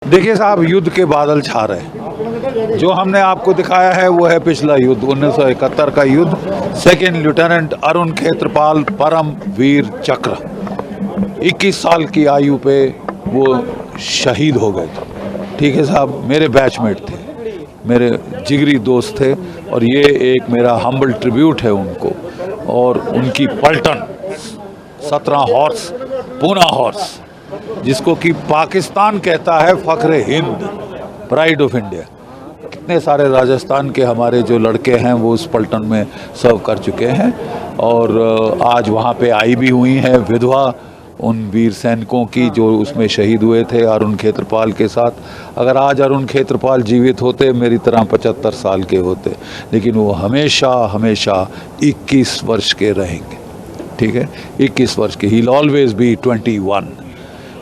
देखिए साहब, युद्ध के बादल छा रहे हैं। जो हमने आपको दिखाया है वो है पिछला युद्ध, 1971 का युद्ध। सेकेंड लेफ्टिनेंट अरुण खेत्रपाल परम वीर चक्र 21 साल की आयु पे वो शहीद हो गए थे। ठीक है साहब, मेरे बैचमेट थे, मेरे जिगरी दोस्त थे, और ये एक मेरा हम्बल ट्रिब्यूट है उनको। और उनकी पलटन 17 हॉर्स, पूना हॉर्स, जिसको कि पाकिस्तान कहता है फख्र हिंद, प्राइड ऑफ इंडिया। कितने सारे राजस्थान के हमारे जो लड़के हैं वो उस पलटन में सर्व कर चुके हैं, और आज वहाँ पे आई भी हुई हैं विधवा उन वीर सैनिकों की जो उसमें शहीद हुए थे अरुण खेत्रपाल के साथ। अगर आज अरुण खेत्रपाल जीवित होते, मेरी तरह 75 साल के होते, लेकिन वो हमेशा हमेशा 21 वर्ष के रहेंगे। ठीक है, 21 वर्ष के, ही विल ऑलवेज बी 21।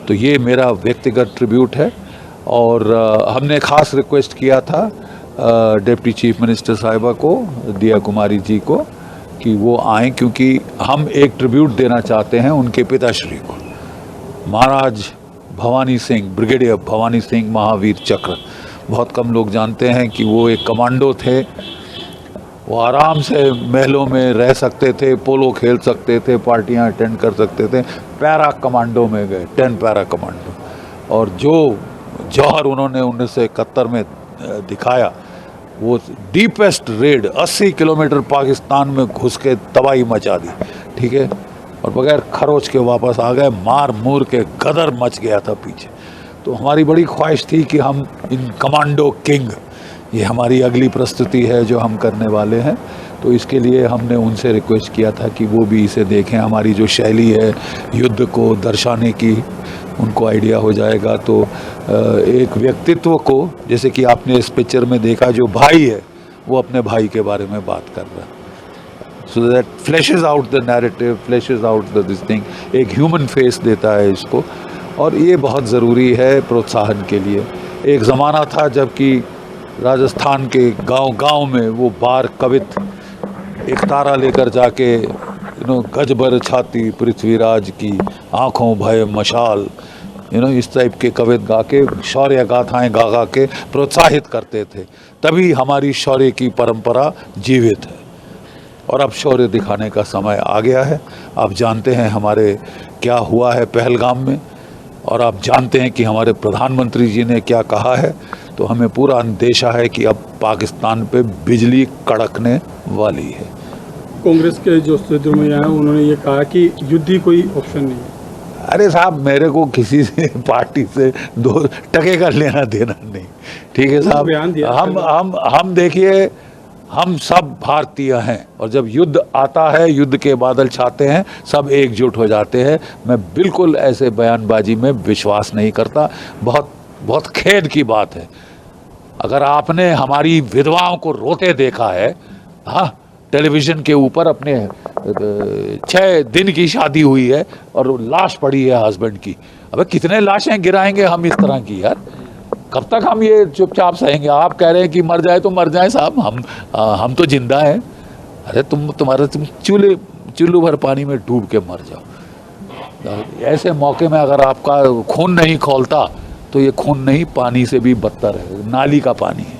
तो ये मेरा व्यक्तिगत ट्रिब्यूट है। और हमने ख़ास रिक्वेस्ट किया था डिप्टी चीफ मिनिस्टर साहिबा को, दिया कुमारी जी को, कि वो आएँ, क्योंकि हम एक ट्रिब्यूट देना चाहते हैं उनके पिताश्री को, महाराज भवानी सिंह, ब्रिगेडियर भवानी सिंह महावीर चक्र। बहुत कम लोग जानते हैं कि वो एक कमांडो थे। वो आराम से महलों में रह सकते थे, पोलो खेल सकते थे, पार्टियां अटेंड कर सकते थे। पैरा कमांडो में गए, 10 पैरा कमांडो, और जो जौहर उन्होंने 1971 में दिखाया, वो डीपेस्ट रेड 80 किलोमीटर पाकिस्तान में घुस के तबाही मचा दी। ठीक है, और बगैर खरोच के वापस आ गए, मार मूर के गदर मच गया था पीछे। तो हमारी बड़ी ख्वाहिश थी कि हम इन कमांडो किंग, ये हमारी अगली प्रस्तुति है जो हम करने वाले हैं, तो इसके लिए हमने उनसे रिक्वेस्ट किया था कि वो भी इसे देखें। हमारी जो शैली है युद्ध को दर्शाने की, उनको आइडिया हो जाएगा। तो एक व्यक्तित्व को, जैसे कि आपने इस पिक्चर में देखा, जो भाई है वो अपने भाई के बारे में बात कर रहा है, so that flashes out the narrative, flashes out the this thing, एक ह्यूमन फेस देता है इसको, और ये बहुत ज़रूरी है प्रोत्साहन के लिए। एक ज़माना था जबकि राजस्थान के गांव-गांव में वो बार कवित एक तारा लेकर जाके गज भर छाती पृथ्वीराज की, आँखों भय मशाल, इस टाइप के कवित गा के, शौर्य गाथाएँ गा गा के प्रोत्साहित करते थे। तभी हमारी शौर्य की परंपरा जीवित है, और अब शौर्य दिखाने का समय आ गया है। आप जानते हैं हमारे क्या हुआ है पहलगाम में, और आप जानते हैं कि हमारे प्रधानमंत्री जी ने क्या कहा है। तो हमें पूरा अंदेशा है कि अब पाकिस्तान पे बिजली कड़कने वाली है। कांग्रेस के जो सदस्य में आए उन्होंने ये कहा कि युद्ध ही कोई ऑप्शन नहीं है। अरे साहब, मेरे को किसी से पार्टी से 2 टके का लेना देना नहीं। ठीक है साहब, हम देखिए, हम सब भारतीय हैं, और जब युद्ध आता है, युद्ध के बादल छाते हैं, सब एकजुट हो जाते हैं। मैं बिल्कुल ऐसे बयानबाजी में विश्वास नहीं करता। बहुत बहुत खेद की बात है, अगर आपने हमारी विधवाओं को रोते देखा है, हाँ, टेलीविज़न के ऊपर, अपने 6 दिन की शादी हुई है और लाश पड़ी है हस्बैंड की। अबे कितने लाशें गिराएंगे हम इस तरह की यार? कब तक हम ये चुपचाप सहेंगे? आप कह रहे हैं कि मर जाए तो मर जाए साहब, हम तो जिंदा हैं। अरे तुम चुल्लू भर पानी में डूब के मर जाओ। ऐसे मौके में अगर आपका खून नहीं खौलता, तो ये खून नहीं, पानी से भी बदतर है, नाली का पानी है।